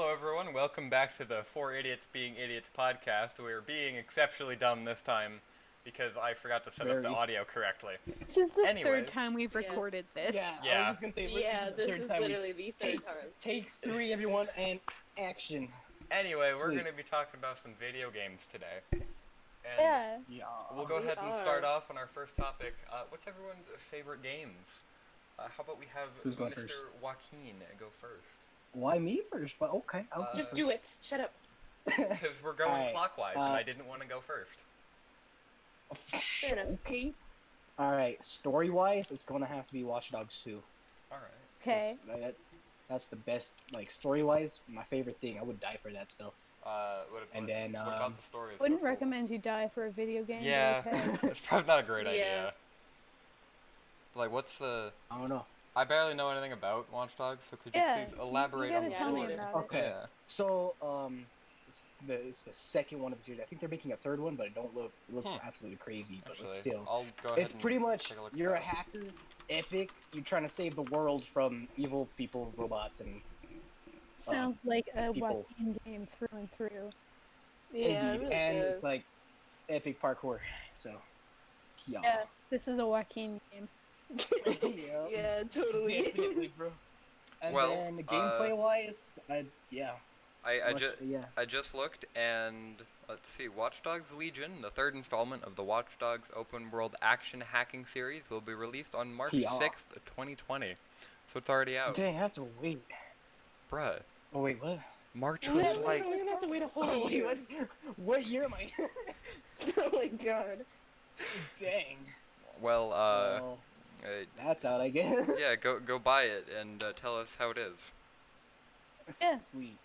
Hello, everyone. Welcome back to the Four Idiots Being Idiots podcast. We're being exceptionally dumb this time because I forgot to set up the Very. audio correctly. This is the Anyways. third time we've Yeah. recorded this. Yeah, I Yeah. was just gonna say. Yeah, this this is literally the third take, time. Take three, everyone, and action. Anyway, we're Sweet. going to be talking about some video games today. And Yeah. Yeah. we'll go We ahead and are. start off on our first topic. What's everyone's favorite games? How about we have Who's going Mr. first? Joaquin go first? Why me first? But okay. I'll Just do it. Shut up. Because we're going Alright, clockwise, and I didn't want to go first. Fair enough. Okay. All right. Story-wise, it's gonna have to be Watch Dogs 2. Alright. Okay. That's the best. Like story-wise, my favorite thing. I would die for that stuff. What then, about the story? It's so Wouldn't cool. recommend you die for a video game. but Yeah, okay. it's probably not a great Yeah. idea. Like, what's the... I don't know. I barely know anything about Watch Dogs, so could you Yeah, please elaborate you on the gotta tell me story? about it. Okay. Yeah. So, it's the second one of the series. I think they're making a third one, but it looks absolutely crazy. But Actually, still, I'll go ahead it's and pretty much take a look at you're a that. hacker, epic. You're trying to save the world from evil people, robots, and Sounds like a people. Joaquin game through and through. Yeah, it indeed. really And does. it's like epic parkour. So, yeah. Yeah, this is a Joaquin game. Yep. Yeah, totally. Definitely, bro. And Well, then gameplay wise, yeah. I just looked, and let's see, Watch Dogs Legion, the third installment of the Watch Dogs open world action hacking series, will be released on March Yeah. 6th, 2020. So it's already out. Dang, I have to wait. Bruh, Oh wait, what? March No, was no, like... no, you're gonna have to wait a Oh, whole wait, year. what year am I? Oh my god. Dang. Well, Well, that's out, I guess. yeah, go buy it and tell us how it is. Yeah. Sweet.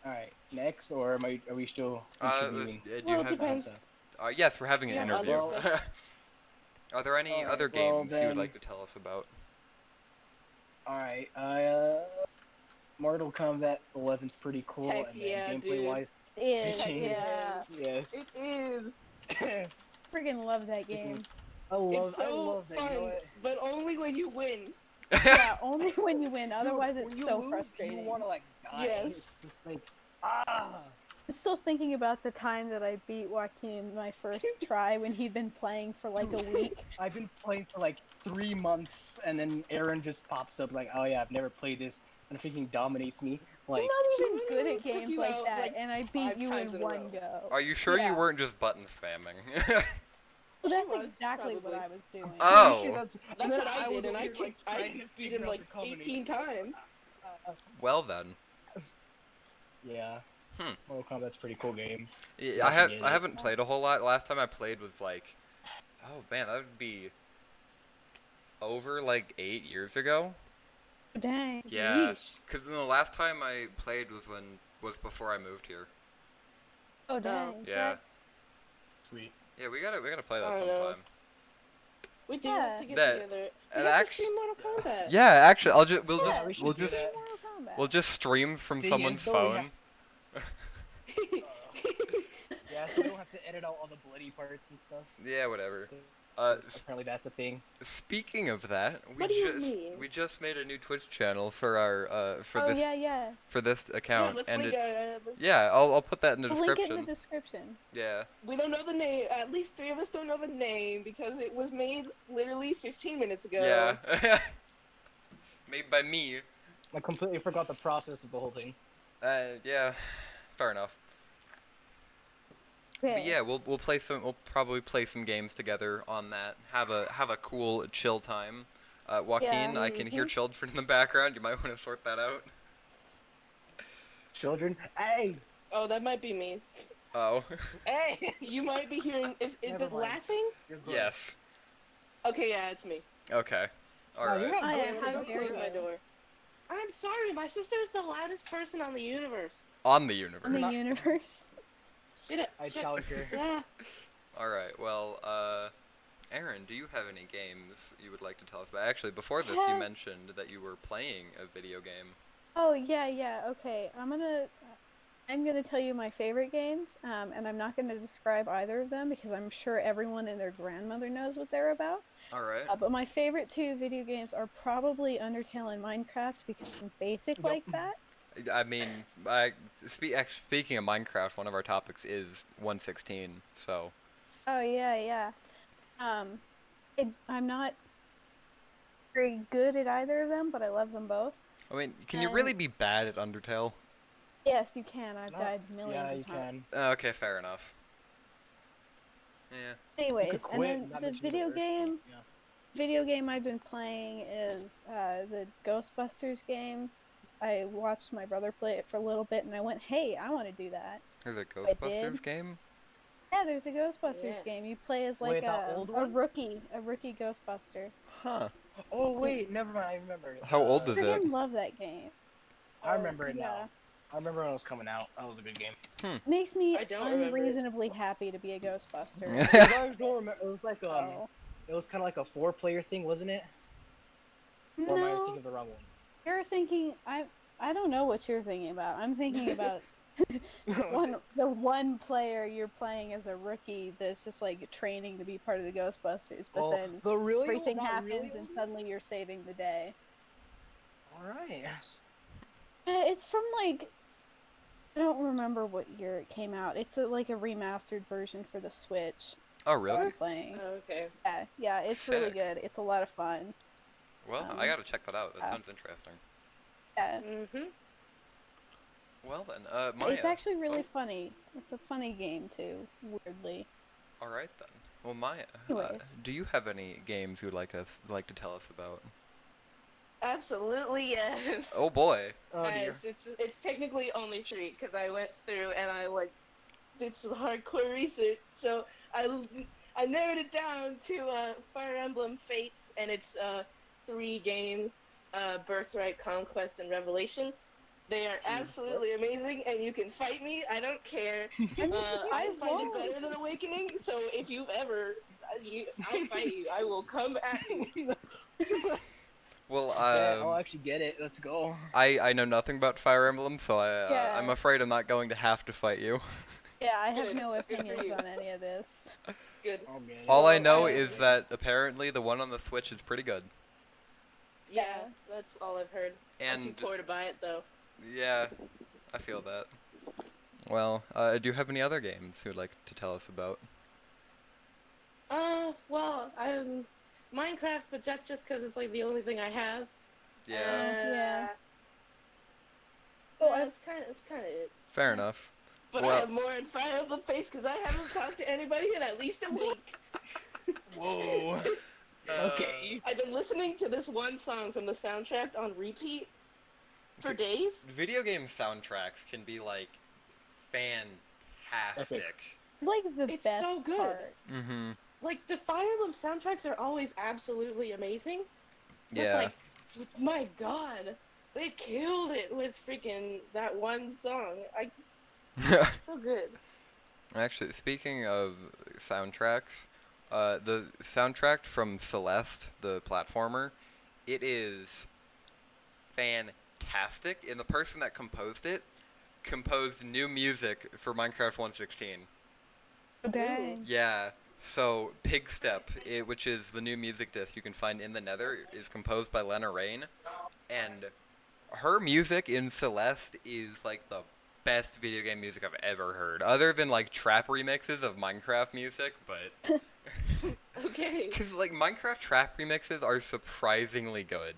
Alright, next, or are we still Do interviewing? you Well, it have... depends. Yes, we're having an Yeah, interview. other Are there any Alright, other well, games you would then- like to tell us about? Alright, Mortal Kombat 11's pretty cool, Heck and then yeah, gameplay dude. wise, Is Heck yeah. yes. It is. Freaking love that game. I love It's so that. You know fun, what? but only when you win. Yeah, only when you win. Otherwise, When it's you so lose, frustrating. You wanna like die. Yes. It's just like ah. I'm still thinking about the time that I beat Joaquin my first try when he'd been playing for like a week. I've been playing for like 3 months, and then Aaron just pops up like, "Oh yeah, I've never played this," and freaking dominates me. Like, I'm not even She good literally at took games you like out, that, like, and I beat 5 you times in in a one row. go. Are you sure Yeah. you weren't just button spamming? Well, that's She was, exactly what probably. I was doing. Oh. pretty sure That's and then what I was did, and over I here, kicked. like, I trying to beat figure him out like the combination. 18 times. Well then. Yeah. Hmm. Mortal Kombat's a pretty cool game. Yeah, I haven't played a whole lot. Last time I played was like, oh man, that would be over like 8 years ago. Dang. Yeah, Yeesh. because the last time I played was before I moved here. Oh, dang. Yeah. That's... Sweet. Yeah, we gotta play that I don't know. sometime. We do Yeah. have to get That- together. We and have to actu- stream Mortal Kombat. Yeah, actually, Yeah, we should we'll do just that. Mortal Kombat. we'll just stream from Thing is, someone's though, we phone. Yeah, so we don't have to edit out all the bloody parts and stuff. Yeah, whatever. 'Cause apparently that's a thing. Speaking of that, What do you mean? we just made a new Twitch channel for our for Oh, this yeah. for this Yeah, account, let's and link it's our, yeah, I'll put that in the I'll link it in description. the description. Yeah. we don't know the name. At least 3 of us don't know the name because it was made literally 15 minutes ago. Yeah. Made by me. I completely forgot the process of the whole thing. Yeah. Fair enough. Okay. But yeah, we'll probably play some games together on that. Have a cool chill time. Joaquin, Yeah. I can hear Mhm. children in the background. You might want to sort that out. Children, hey, Oh, that might be me. Oh. hey. You might be hearing. Is Never it mind. laughing? You're good. Yes. Okay, yeah, it's me. Okay. All No, you're right. not Oh, good. yeah, I'm how gonna dare close you. my door. I'm sorry, my sister is the loudest person on the universe. On the In universe. the universe. Shut up. I shut- challenge her. Yeah. All right. Well, Aaron, do you have any games you would like to tell us about? Actually, before this, you Yeah. mentioned that you were playing a video game. Oh, yeah. Okay, I'm gonna tell you my favorite games, and I'm not gonna describe either of them because I'm sure everyone and their grandmother knows what they're about. All right. But my favorite two video games are probably Undertale and Minecraft because I'm basic Yep. like that. I mean, speaking of Minecraft, one of our topics is 116. So. Oh yeah, yeah. Um, I'm not very good at either of them, but I love them both. I mean, can you And really be bad at Undertale? yes, you can. I've No, died millions yeah, of you times. can. Okay, fair enough. Yeah. You Anyways, could and quit then and not the mention the worst. Yeah. video game I've been playing is the Ghostbusters game. I watched my brother play it for a little bit, and I went, "Hey, I want to do that." There's a I did. Ghostbusters game? Yeah, there's a Ghostbusters Yes. game. You play as like Wait, that old a one? rookie Ghostbuster. Huh. Oh wait, never mind. I remember. How old is it? Freaking love that game. I remember it Yeah. now. I remember when it was coming out. That was a good game. Makes me I don't remember it. unreasonably happy to be a Ghostbuster. You guys don't remember? It was like So, it was kind of like a 4-player thing, wasn't it? Or am I no, thinking of the wrong one? you're thinking I don't know what you're thinking about. I'm thinking about the one player you're playing as a rookie that's just like training to be part of the Ghostbusters, but then the really everything not happens really and old one? suddenly you're saving the day. All right. It's from like I don't remember what year it came out. It's like a remastered version for the Switch. Oh, We're really? playing. Okay. Yeah, it's really Sick. good. It's a lot of fun. Well, I gotta check that out. That sounds interesting. Yeah. Mhm. Well then, Maya. It's actually really funny. It's a funny game too, weirdly. All right then. Well, Maya, Anyways. do you have any games you'd like to tell us about? Absolutely yes. Oh boy. Oh dear. It's technically only 3 because I went through and I did some hardcore research. So I narrowed it down to Fire Emblem Fates, and it's 3 games: Birthright, Conquest, and Revelation. They are absolutely amazing, and you can fight me. I don't care. I find it better than Awakening. So if you've ever, I fight you. I will come at you. Well, Yeah, I'll actually get it. Let's go. I know nothing about Fire Emblem, so Yeah. I'm afraid I'm not going to have to fight you. Yeah, I have Good. no Good for opinions you. on any of this. Good. I'll get it. All I Well, know I- is that apparently the one on the Switch is pretty good. Yeah, that's all I've heard. I'm too And poor to buy it though. yeah, I feel that. Well, do you have any other games you'd like to tell us about? Well, I'm Minecraft, but that's just because it's like the only thing I have. Yeah. Well, it's kind of it. Fair enough. But Well- I have more in Fire Emblem Fates because I haven't talked to anybody in at least a week. Whoa. Okay. I've been listening to this one song from the soundtrack on repeat for days. Video game soundtracks can be like fantastic. Like the It's best so good. part. Mm-hmm. Like the Fire Emblem soundtracks are always absolutely amazing. But Yeah. like, my God, they killed it with freaking that one song. It's so good. Actually, speaking of soundtracks, the soundtrack from Celeste, the platformer, it is fantastic. And the person that composed it composed new music for Minecraft 116. Dang. Yeah. So Pig Step, which is the new music disc you can find in the Nether, is composed by Lena Raine, and her music in Celeste is like the best video game music I've ever heard, other than like trap remixes of Minecraft music. But Okay. because like Minecraft trap remixes are surprisingly good.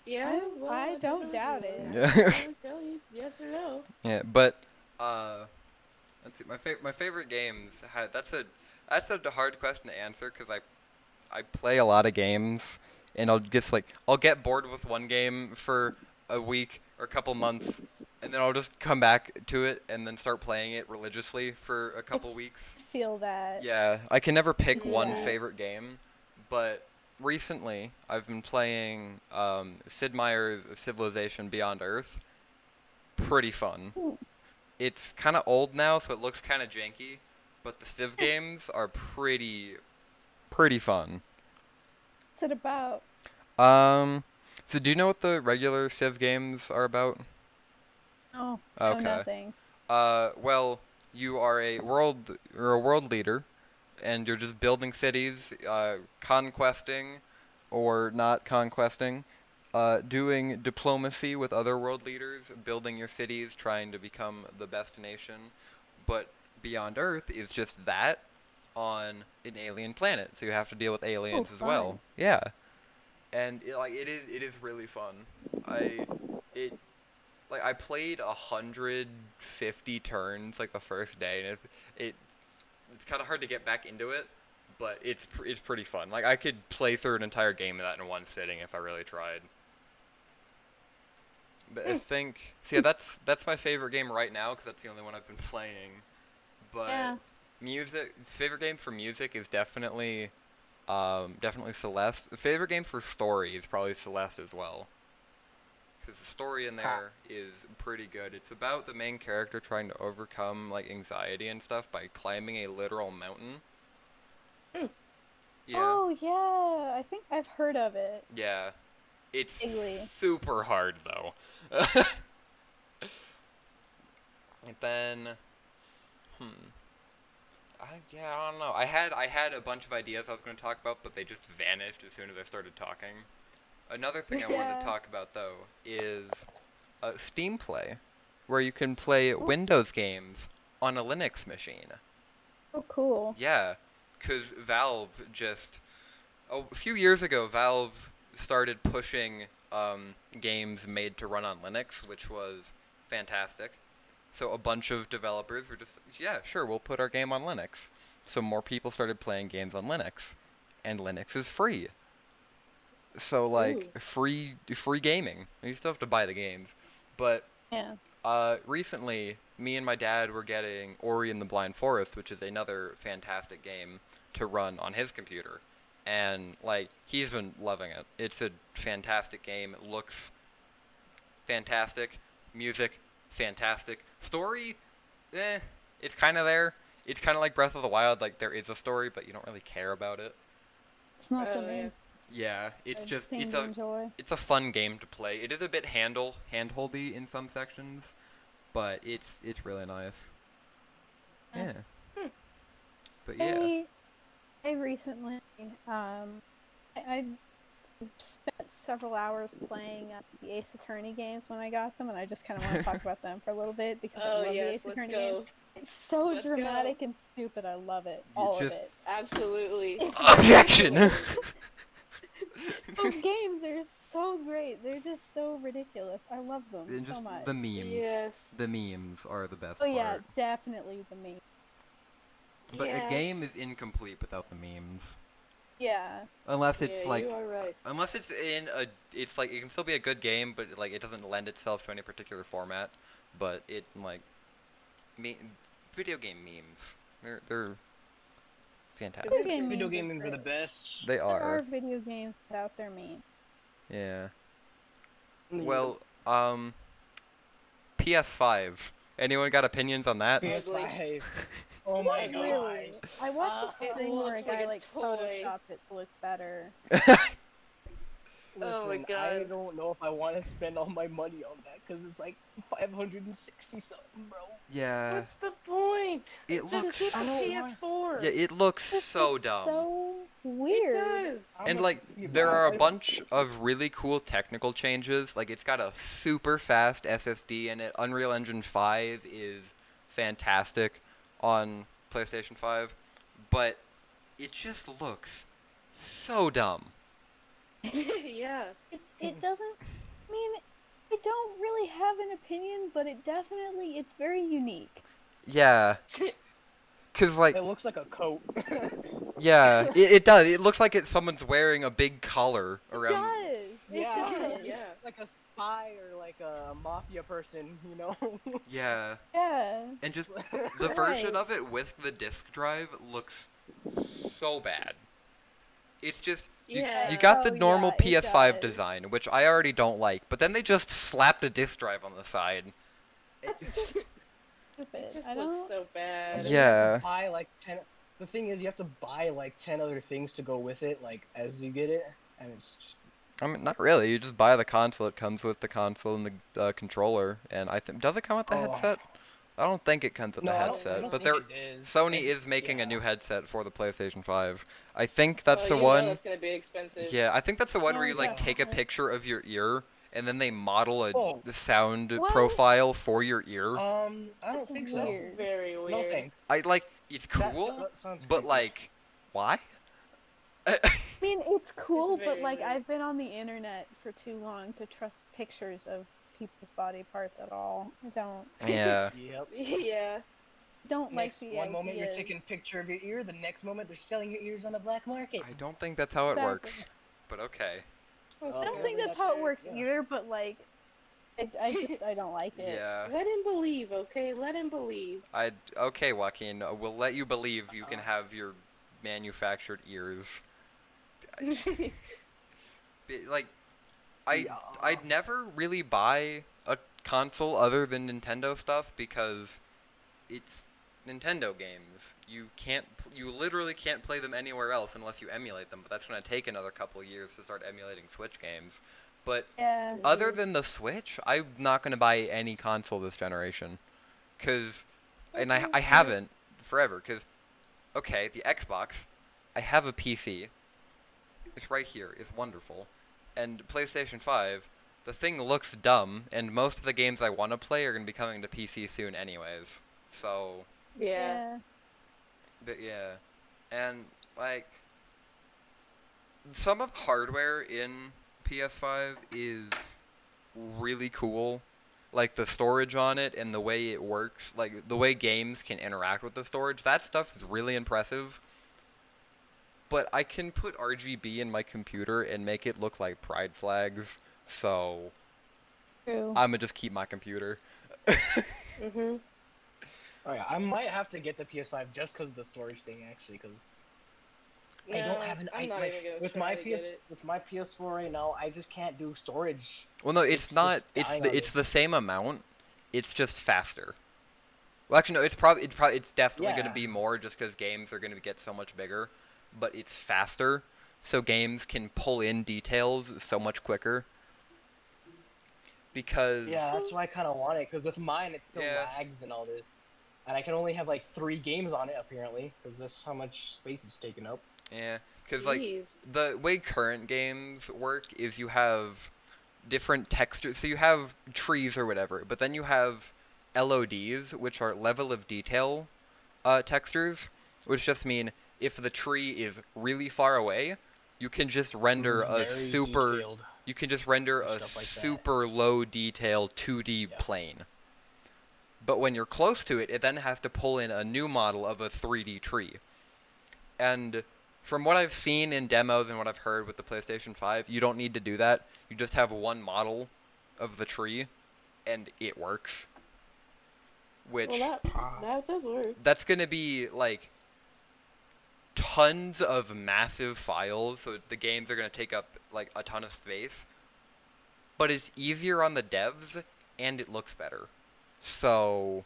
Yeah, well, I don't doubt it. Yeah. I can't tell you yes or no. Yeah, but let's see. My favorite games. That's a hard question to answer because I play a lot of games, and I'll get bored with one game for a week or a couple months, and then I'll just come back to it and then start playing it religiously for a couple weeks. Feel that. Yeah, I can never pick one Yeah. favorite game, but recently I've been playing Sid Meier's Civilization Beyond Earth. Pretty fun. Ooh. It's kind of old now, so it looks kind of janky, but the Civ games are pretty fun. What's it about? So do you know what the regular Civ games are about? Oh, Okay. nothing. Well, you're a world leader, and you're just building cities, conquesting, or not conquesting, doing diplomacy with other world leaders, building your cities, trying to become the best nation. But Beyond Earth is just that on an alien planet, so you have to deal with aliens as well. fun. Yeah, and it is really fun. It like I played 150 turns like the first day, and it's kind of hard to get back into it, but it's pretty fun. Like I could play through an entire game of that in one sitting if I really tried. But I think so. Yeah, that's my favorite game right now because that's the only one I've been playing. But Yeah. music, favorite game for music is definitely Celeste. The favorite game for story is probably Celeste as well. Because the story in there is pretty good. It's about the main character trying to overcome like anxiety and stuff by climbing a literal mountain. Yeah. Oh yeah, I think I've heard of it. Yeah. It's Vaguely. super hard though. And then I don't know. I had a bunch of ideas I was going to talk about, but they just vanished as soon as I started talking. Another thing I wanted Yeah. to talk about though is Steam Play, where you can play Windows games on a Linux machine. Oh cool. Yeah, because Valve just a few years ago, Valve started pushing games made to run on Linux, which was fantastic. So a bunch of developers were just, yeah, sure, we'll put our game on Linux. So more people started playing games on Linux, and Linux is free. So like free gaming. You still have to buy the games, but Yeah. recently, me and my dad were getting Ori and the Blind Forest, which is another fantastic game to run on his computer. And, like, he's been loving it. It's a fantastic game. It looks fantastic. Music, fantastic. Story, it's kind of there. It's kind of like Breath of the Wild. Like, there is a story, but you don't really care about it. It's not the Oh, main Yeah, it's just, thing to enjoy. it's a fun game to play. It is a bit handholdy in some sections, but it's really nice. Yeah. But yeah. I recently I spent several hours playing the Ace Attorney games when I got them, and I just kind of want to talk about them for a little bit because I Oh love the yes, Ace let's Attorney go. games. It's so Let's go. dramatic and stupid. I love it. All just- of it. Absolutely. It's Objection! Those games are so great. They're just so ridiculous. I love them And so just much. the memes. Yes. The memes are the best Oh yeah, part. definitely the meme. But Yeah. a game is incomplete without the memes. Yeah. Unless it's Yeah, like you are right. unless it's in a it's like it can still be a good game, but like it doesn't lend itself to any particular format. But it like video game memes. They're fantastic. Video game Video memes are gaming are the great. best. They There are are. video games without their meme. Yeah. Mm. Well, PS5. Anyone got opinions on that? PS5. Oh my Not god. really. I watched It this thing where a looks guy like a like toy. photoshopped it to look better. Listen, Oh my I God. don't know if I want to spend all my money on that because it's like 560 something, bro. Yeah. What's the point? It Just looks get the I don't PS4. Yeah, it looks This so looks dumb. So It weird. does. How And much like do you there buy? are a bunch of really cool technical changes. Like it's got a super fast SSD in it. Unreal Engine 5 is fantastic on PlayStation 5, but it just looks so dumb. Yeah. It doesn't. I mean, I don't really have an opinion, but it's very unique. Yeah. Cuz like It looks like a coat. yeah, it does. It looks like someone's wearing a big collar around. It Yeah. does. Yeah. Like a spy or like a mafia person, you know? Yeah. Yeah. And just the version Right. of it with the disk drive looks so bad. It's just Yeah. you got the Oh, normal yeah, it PS5 does. design, which I already don't like, but then they just slapped a disk drive on the side. That's just stupid. It just I looks don't. so bad. And then you have Yeah. to buy like 10. The thing is, you have to buy like 10 other things to go with it, like as you get it, and it's just. I mean, not really. You just buy the console. It comes with the console and the controller, and I think does it come with the Oh. headset? I don't think it comes with No, a I headset, don't but think it is. Sony is making a Yeah. new headset for the PlayStation 5. I think that's Oh, the you know one. that's gonna be expensive. Yeah, I think that's the one where Oh, you like take a definitely. picture of your ear and then they model Oh. the sound What? profile for your ear. I don't That's think That's so. weird. very No weird. thanks. I like it's That, cool, that sounds but creepy. like why? I mean, it's cool, but very like weird. I've been on the internet for too long to trust pictures of people's body parts at all. I Yeah. Yep. Yeah. don't like Next the one moment you're idea. taking a picture of your ear, the next moment they're selling your ears on the black market. I don't think that's how it Exactly. works. But okay. I don't Okay, think that's that's how it fair, works yeah. either, but like, I don't like it. Yeah. Let him believe, okay? Let him believe. Okay, Joaquin, we'll let you believe you can have your manufactured ears. Like Yeah. I'd never really buy a console other than Nintendo stuff because it's Nintendo games. You literally can't play them anywhere else unless you emulate them, but that's going to take another couple years to start emulating Switch games. But Yeah. other than the Switch, I'm not going to buy any console this generation. And I haven't forever, because, okay, the Xbox, I have a PC. It's right here. It's wonderful. And PlayStation 5, the thing looks dumb, and most of the games I want to play are going to be coming to PC soon anyways. So, Yeah. but yeah. And, like, some of the hardware in PS5 is really cool. Like, the storage on it and the way it works, like, the way games can interact with the storage, that stuff is really impressive. But I can put RGB in my computer and make it look like pride flags, so True. I'm gonna just keep my computer. Mhm. Oh yeah, I might have to get the PS5 just because of the storage thing, actually, because I don't have an. I'm not even gonna with try my to PS get it. with my PS4 right now, I just can't do storage. Well, no, It's it's not. just It's dying on it's me. the same amount. It's just faster. Well, actually, no. It's definitely gonna Yeah. be more just because games are gonna get so much bigger, but it's faster, so games can pull in details so much quicker. Because Yeah, that's why I kind of want it, because with mine it still Yeah. lags and all this, and I can only have like 3 games on it apparently, because that's how much space it's taking up. yeah, because like Jeez. the way current games work is you have different textures. So you have trees or whatever, but then you have LODs, which are level of detail textures, which just mean if the tree is really far away, you can just render It's a very super detailed. you can just render a Stuff like that. super low detail 2D Yeah. plane. But when you're close to it, it then has to pull in a new model of a 3D tree. And from what I've seen in demos and what I've heard with the PlayStation 5, you don't need to do that. You just have one model of the tree, and it works. Which, Well, that does work. that's going to be, like, tons of massive files, so the games are going to take up, like, a ton of space. But it's easier on the devs, and it looks better. So,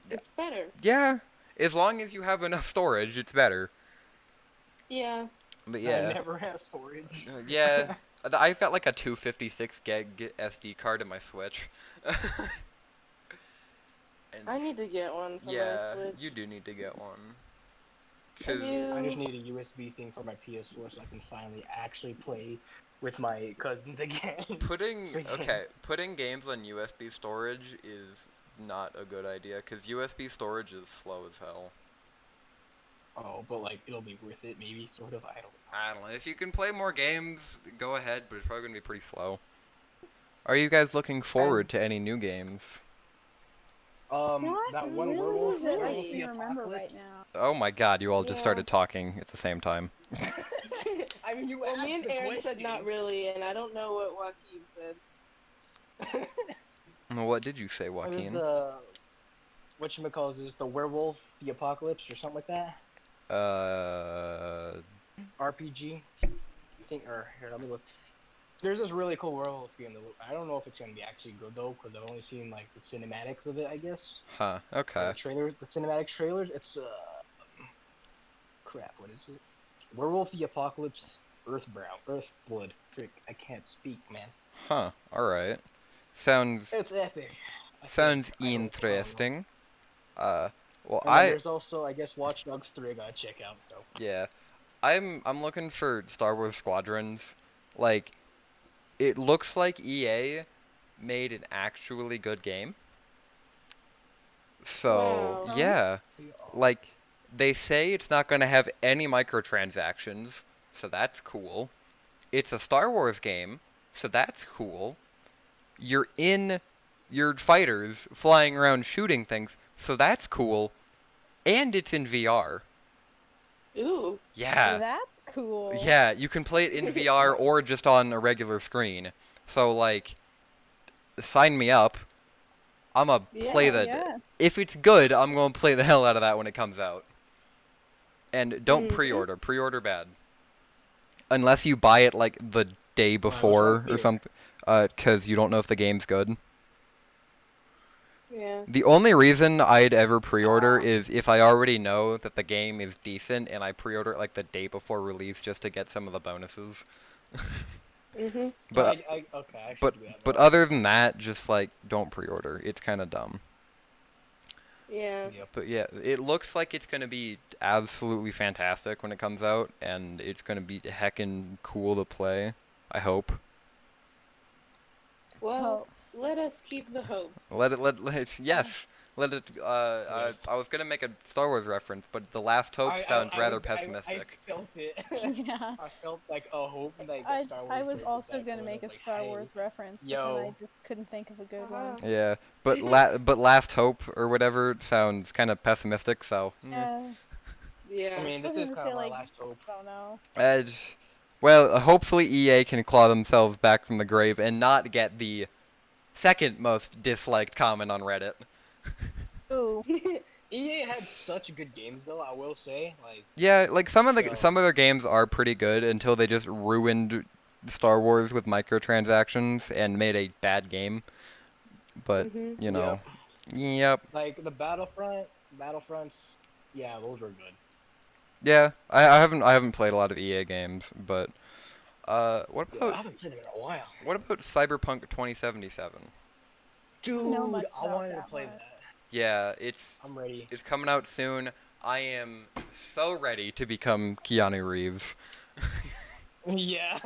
It's better. yeah, as long as you have enough storage, it's better. Yeah. But I yeah. never have storage. Yeah, I've got like a 256 gig SD card in my Switch. And I need to get one for yeah, my Switch. you do need to get one. I 'Cause do. I just need a USB thing for my PS4 so I can finally actually play with my cousins again. putting games on USB storage is not a good idea because USB storage is slow as hell. Oh, but like it'll be worth it, maybe, sort of. I don't know. If you can play more games, go ahead, but it's probably gonna be pretty slow. Are you guys looking forward to any new games? Not That one really werewolf, that I Werewolf can the remember right Apocalypse. now. Oh my God! You all just Yeah. started talking at the same time. I mean, you Well, me asked and the Aaron said not question. really, and I don't know what Joaquin said. What did you say, This is Joaquin? the whatchamacallit, is this the Werewolf the Apocalypse or something like that? RPG, I think. Or here, let me look. There's this really cool werewolf game that I don't know if it's gonna be actually good though, because I've only seen like the cinematics of it, I guess. Huh. Okay. The trailers, the cinematic trailers. It's crap. What is it? Werewolf the Apocalypse, Earthblood. Frick, I can't speak, man. Huh. All right. Sounds It's epic. Sounds I don't know. interesting. Well, And then there's also, I guess, Watch Dogs 3 I gotta check out. So yeah, I'm looking for Star Wars Squadrons. Like, it looks like EA made an actually good game. So, Wow. yeah, like, they say it's not going to have any microtransactions, so that's cool. It's a Star Wars game, so that's cool. You're in your fighters flying around shooting things, so that's cool. And it's in VR. Ooh. Yeah. That's cool. Yeah, you can play it in VR or just on a regular screen. So, like, sign me up. I'm gonna play Yeah, the. yeah. If it's good, I'm gonna play the hell out of that when it comes out. And don't Mhm. pre-order. Pre-order bad. Unless you buy it like the day before or something, because you don't know if the game's good. Yeah. The only reason I'd ever pre-order is if I already know that the game is decent and I pre-order it like the day before release just to get some of the bonuses. Mhm. But okay, I but should do that. but other than that, just like don't pre-order. It's kind of dumb. Yeah. Yep. But yeah, it looks like it's gonna be absolutely fantastic when it comes out, and it's gonna be heckin' cool to play. I hope. Well, let us keep the hope. Yes. Let it. I was gonna make a Star Wars reference, but The Last Hope sounds rather pessimistic. I felt it. Yeah. I felt like a hope, like I, a Star Wars. I was joke also that gonna one make of, a like, Star hey, Wars reference, but then I just couldn't think of a good one. Yeah, but Last Hope or whatever sounds kind of pessimistic. So. Yeah. Yeah. I mean, I was this is gonna kind say, of our like, last hope. I don't know. Well, hopefully EA can claw themselves back from the grave and not get the second most disliked comment on Reddit. Ooh. EA had such good games, though. I will say, like, Yeah, like some of So- their games are pretty good until they just ruined Star Wars with microtransactions and made a bad game. But Mhm. you know, yep, like the Battlefronts. Yeah, those were good. yeah. I haven't played a lot of EA games, but what Yeah, I about haven't played them in a while. Cyberpunk 2077? Dude, know much I about wanted to that play one. that. Yeah, it's I'm ready. coming out soon. I am so ready to become Keanu Reeves. Yeah.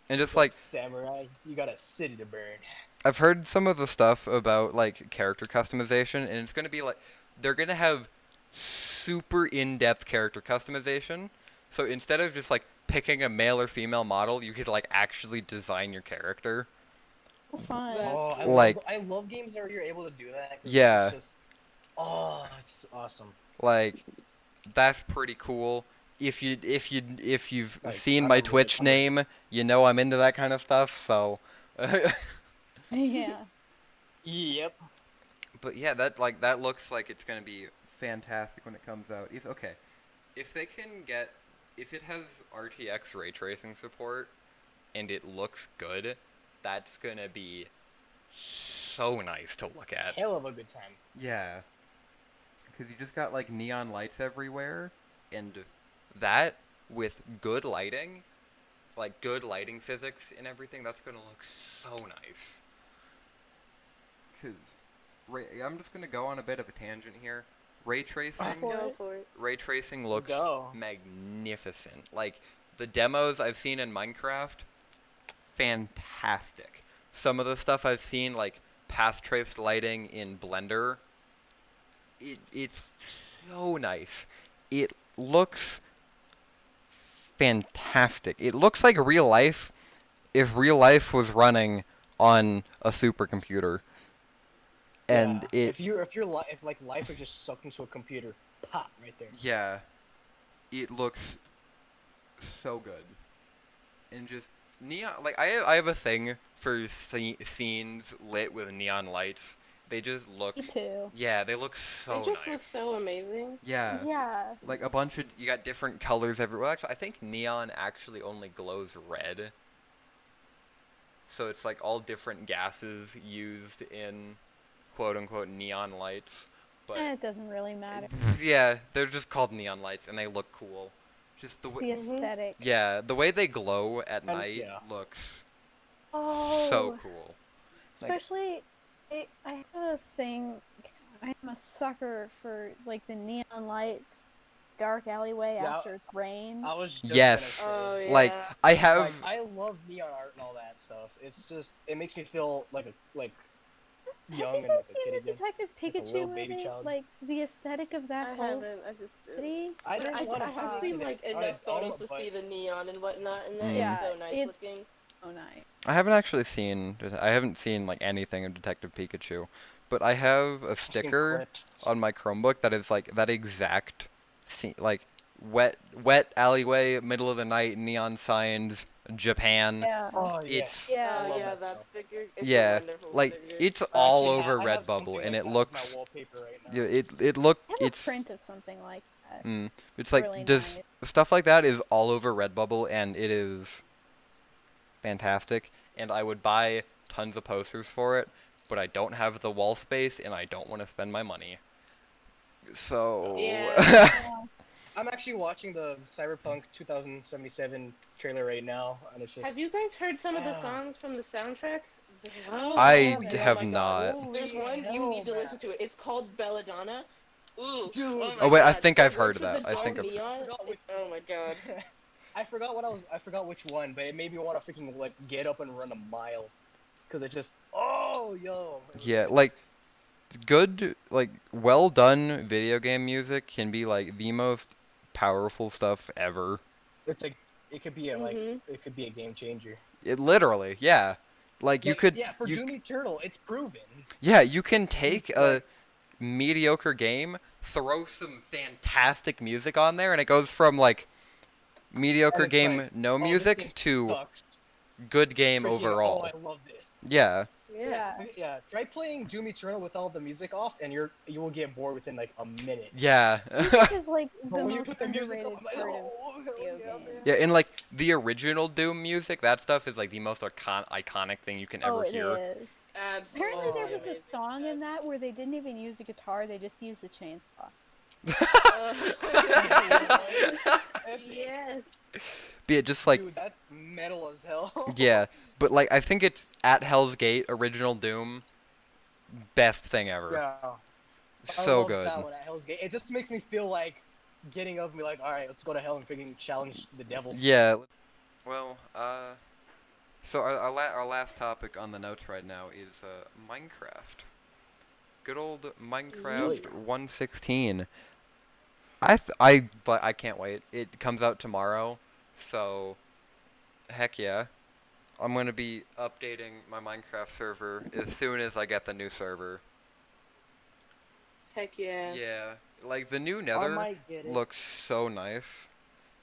And just like samurai, you got a city to burn. I've heard some of the stuff about like character customization, and it's gonna be like they're gonna have super in-depth character customization. So instead of just like picking a male or female model, you could like actually design your character. Fun. Oh, Like- I love games where you're able to do that. 'Cause Yeah. It's just, oh, it's awesome. Like that's pretty cool. If you've Like, seen I my remember Twitch I'm ready. name, you know I'm into that kind of stuff. So, Yeah. Yep. but yeah, that looks like it's gonna be fantastic when it comes out. If they can get if it has RTX ray tracing support and it looks good, that's gonna be so nice to look at. Hell of a good time. Yeah. Because you just got like neon lights everywhere, and that with good lighting, like good lighting physics and everything, that's gonna look so nice. Because I'm just gonna go on a bit of a tangent here. Ray tracing, Go for it. ray tracing looks Go. magnificent. Like the demos I've seen in Minecraft, fantastic. Some of the stuff I've seen, like path traced lighting in Blender, it's so nice. It looks fantastic. It looks like real life if real life was running on a supercomputer. And Yeah. If like life was just sucked into a computer, pop right there. yeah, it looks so good. And just neon, like I have a thing for scenes lit with neon lights. They just look, Me too. yeah, they look so It just nice. looks so amazing. Yeah. Yeah. Like a bunch of you got different colors everywhere. Well, actually, I think neon actually only glows red. So it's like all different gases used in quote unquote neon lights. But It doesn't really matter. yeah, they're just called neon lights and they look cool. Just the It's way, the aesthetic. yeah, the way they glow at And- night yeah. looks Oh. so cool. Like, Especially I have a thing. I'm a sucker for like the neon lights, dark alleyway Yeah, after it's rained. I was just Yes. gonna Oh say, yeah. Like I have like, I love neon art and all that stuff. It's just, it makes me feel like Have young you and guys like a kid seen the again. Detective Like a little Pikachu baby movie? child. Like the aesthetic of that I whole haven't. I just. city. I But didn't want I to have see seen it like on enough its own, photos to but see the neon and whatnot, and that Mm. is Yeah, so nice it's looking. so nice. I haven't actually seen. I haven't seen like anything of Detective Pikachu, but I have a I've seen sticker clips. on my Chromebook that is like that exact scene, like wet alleyway, middle of the night, neon signs, Japan. Yeah. Oh It's yeah, Yeah. I Oh love yeah, that that stuff. sticker. It's a yeah, wonderful like sticker. it's I all actually over I have Redbubble, something and like it that as looks. my wallpaper right now. Yeah, it look. I have It's a print of something like that. it's like really just nice. stuff like that is all over Redbubble, and it is fantastic. And I would buy tons of posters for it, but I don't have the wall space, and I don't want to spend my money. So Yeah. Yeah. I'm actually watching the Cyberpunk 2077 trailer right now, and it's just. Have you guys heard some of the Ah. songs from the soundtrack? Oh, I haven't. have my not. God. there's Holy one you hell, need to man. listen to it. It's called Belladonna. Ooh, Dude. oh my Oh wait, I God. think It I've heard works of with that. the I think dull I've. neon. forgot which- Oh my God. I forgot which one, but it made me want to freaking like get up and run a mile, cause it just yo. It was Yeah, good. like good, like well done video game music can be like the most powerful stuff ever. It's like it could be a Mhm. it could be a game changer. It literally, yeah. Like you Like, could, yeah, for you, Doom Eternal, it's proven. yeah, you can take a Like, mediocre game, throw some fantastic music on there, and it goes from like and mediocre it's game, like, no oh, this music, game to sucks. good game Freaking, overall. Oh, I love this. Yeah. Yeah. Yeah, try playing Doom Eternal with all the music off, and you will get bored within like a minute. Yeah. Music is like But the when you most put the music underrated up, I'm like, part of oh, hell video yeah, games. man. Yeah, and like the original Doom music, that stuff is like the most iconic thing you can Oh, ever it hear. is. Absolutely. Apparently, there was amazing a song stuff. in that where they didn't even use a guitar; they just used a chainsaw. Yes. Be it just like Dude, that's metal as hell. yeah, but like I think it's at Hell's Gate original Doom, best thing ever. Yeah. I So love good. that one at Hell's Gate. It just makes me feel like getting up and be like, all right, let's go to hell and freaking challenge the devil. Yeah. Well, so our last topic on the notes right now is Minecraft. Good old Minecraft 1.16. But I can't wait. It comes out tomorrow, so heck yeah. I'm gonna be updating my Minecraft server as soon as I get the new server. Heck yeah. Yeah, like the new I Nether might get it. looks so nice.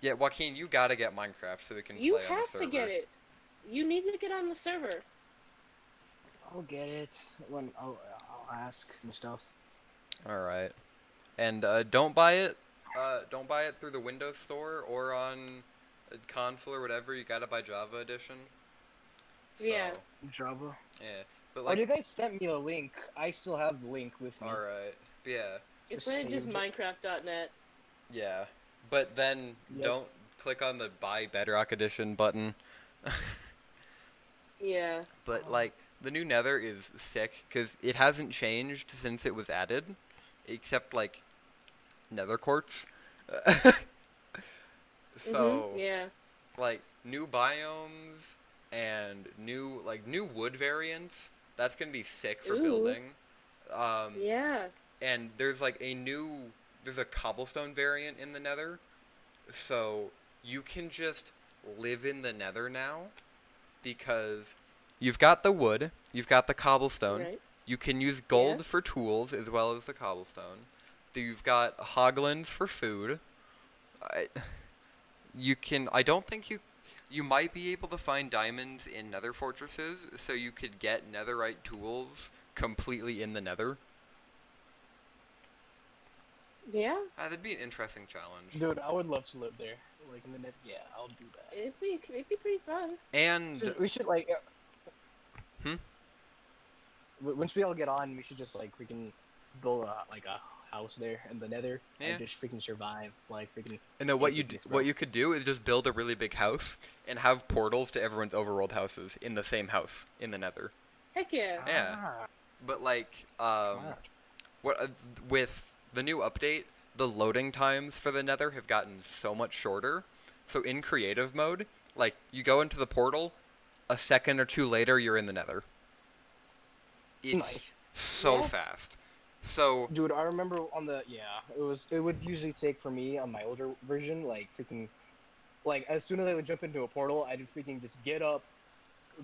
Yeah, Joaquin, you gotta get Minecraft so we can You play on the have server. to get it. You need to get on the server. I'll get it when I'll ask and stuff. All right, and don't buy it. Don't buy it through the Windows Store or on a console or whatever. You gotta buy Java Edition. So, Yeah. Java. Yeah, but Oh, like, you guys sent me a link. I still have the link with me. all right, yeah, It's Just really just saved it. Minecraft.net. yeah, but then Yep. don't click on the Buy Bedrock Edition button. Yeah. But like the new Nether is sick because it hasn't changed since it was added, except like Nether quartz. So Yeah. like new biomes and new wood variants. That's gonna be sick for Ooh. building. Yeah. And there's like there's a cobblestone variant in the Nether, so you can just live in the Nether now because you've got the wood, you've got the cobblestone. Right. You can use gold Yeah. for tools as well as the cobblestone. You've got hoglins for food. I don't think you might be able to find diamonds in nether fortresses, so you could get netherite tools completely in the nether. Yeah. That'd be an interesting challenge. Dude, I would love to live there. Like in the net. Yeah, I'll do that. It'd be pretty fun. And We should like. Hmm? Once we all get on, we should just like freaking build a house there in the Nether Yeah. and just freaking survive. Like freaking. and then what Basic, bro. what you could do is just build a really big house and have portals to everyone's overworld houses in the same house in the nether. Heck yeah. Yeah. But like, Wow. what with the new update, the loading times for the Nether have gotten so much shorter. So in creative mode, like you go into the portal, a second or two later you're in the Nether. It's Nice. so Yeah. fast. So Dude, I remember on the it would usually take for me on my older version, like freaking like as soon as I would jump into a portal, I'd freaking just get up,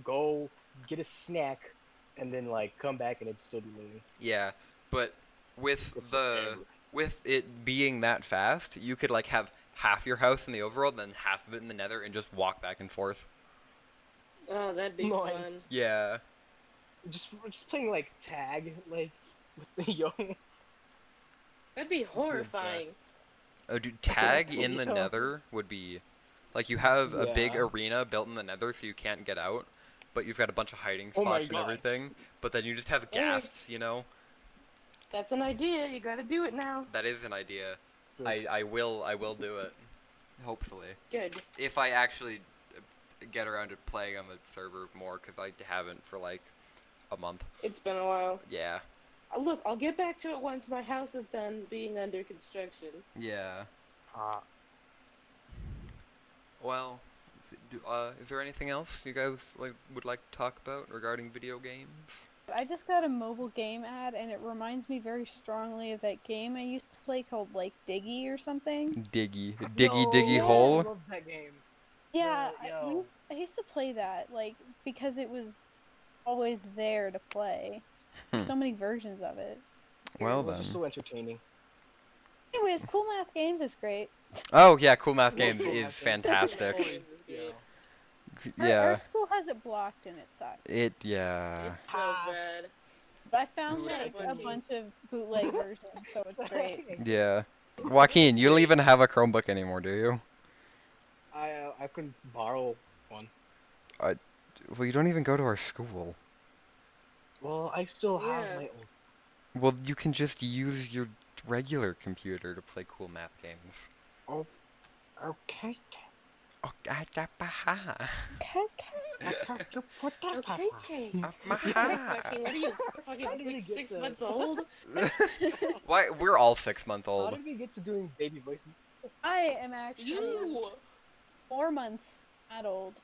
go, get a snack, and then like come back and it'd still be loading. yeah, but with Took the forever. with it being that fast, you could like have half your house in the overworld, then half of it in the Nether, and just walk back and forth. Oh, that'd be Nice. fun. Yeah. We're just playing like tag, like with the young. That'd be horrifying. Oh, dude, tag in the Yeah. Nether would be like you have a big Yeah. arena built in the Nether, so you can't get out, but you've got a bunch of hiding Oh my spots and God. everything. But then you just have ghasts, you know. That's an idea. You gotta do it now. That is an idea. Good. I will do it. Hopefully, Good. if I actually get around to playing on the server more, because I haven't for like a month. It's been a while. Yeah. Look, I'll get back to it once my house is done being under construction. Yeah. Well, is there anything else you guys would like to talk about regarding video games? I just got a mobile game ad, and it reminds me very strongly of that game I used to play called like Diggy or something. Diggy I hole. love that game. Yeah, yo. I used to play that like because it was always there to play. There's so many versions of it. Well It was then. just so entertaining. Anyways, Cool Math Games is great. Oh yeah, Cool Math Games Cool is Math Games. fantastic. Games is great. Yeah. Our school has it blocked and it sucks. Yeah. It's so bad. But I found Right. like a bunch of bootleg versions, so it's great. Yeah. Joaquin, you don't even have a Chromebook anymore, do you? I couldn't borrow one. Well, you don't even go to our school. Well, I still have Yeah. my old. Well, you can just use your regular computer to play Cool Math Games. Okay. Oh, baha. Okay, Kate. Baha. Fucking, what are you, fucking How did we like get 6 to- months old? Why? We're all 6 months How old. did we get to doing baby voices? I am actually You! 4 months that old.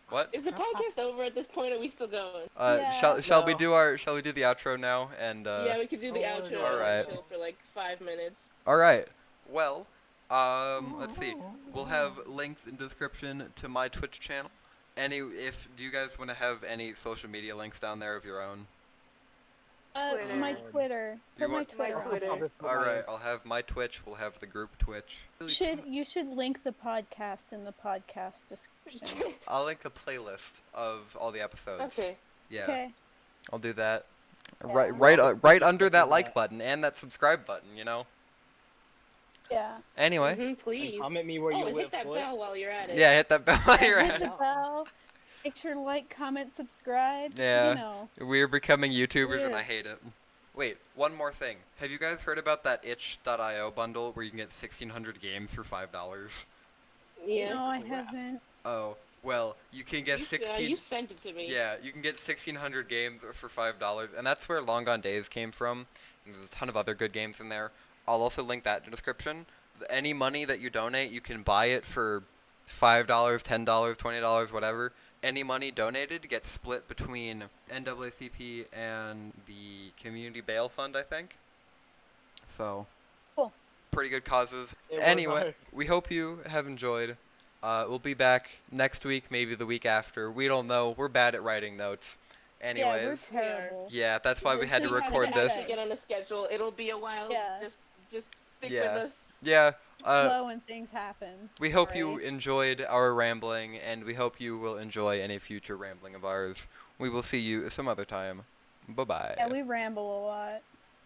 What? Is the podcast over at this point, or are we still going? Yeah. Shall we No. do the outro now? And Yeah, we could do the oh, outro alright. and chill for like 5 minutes. all right. Well, let's see. We'll have links in description to my Twitch channel. Do you guys want to have any social media links down there of your own? My Twitter. Twitter. You Put my want- My Twitter. Twitter. All right, I'll have my Twitch. We'll have the group Twitch. You should link the podcast in the podcast description. I'll link a playlist of all the episodes. Okay. Yeah, Okay. I'll do that. Yeah. Right under that do like that. button and that subscribe button. You know. Yeah. Anyway. Mhm, please. Comment me where Oh, you and live. hit that Floyd. bell while you're at it. Yeah, hit that bell while you're Hit at the it. bell. Make sure to like, comment, subscribe. Yeah. You know. We're becoming YouTubers and Yeah. I hate it. Wait, one more thing. Have you guys heard about that itch.io bundle where you can get 1,600 games for $5? Yes. No, I haven't. Oh, well, you can get you, 16. you sent it to me. Yeah, you can get 1,600 games for $5, and that's where Long Gone Days came from. And there's a ton of other good games in there. I'll also link that in the description. Any money that you donate, you can buy it for $5, $10, $20, whatever. Any money donated gets split between NAACP and the Community Bail Fund, I think. So, Cool. pretty good causes. It was Anyway, hard. we hope you have enjoyed. We'll be back next week, maybe the week after. We don't know. We're bad at writing notes. Anyways, Yeah, we're terrible. yeah, that's why we had to We had to record get this. that. Get on a schedule. It'll be a while. Yeah. Just stick Yeah. with us. Yeah, Slow when things happen. we hope you Right. enjoyed our rambling, and we hope you will enjoy any future rambling of ours. We will see you some other time. Bye-bye. Yeah, we ramble a lot.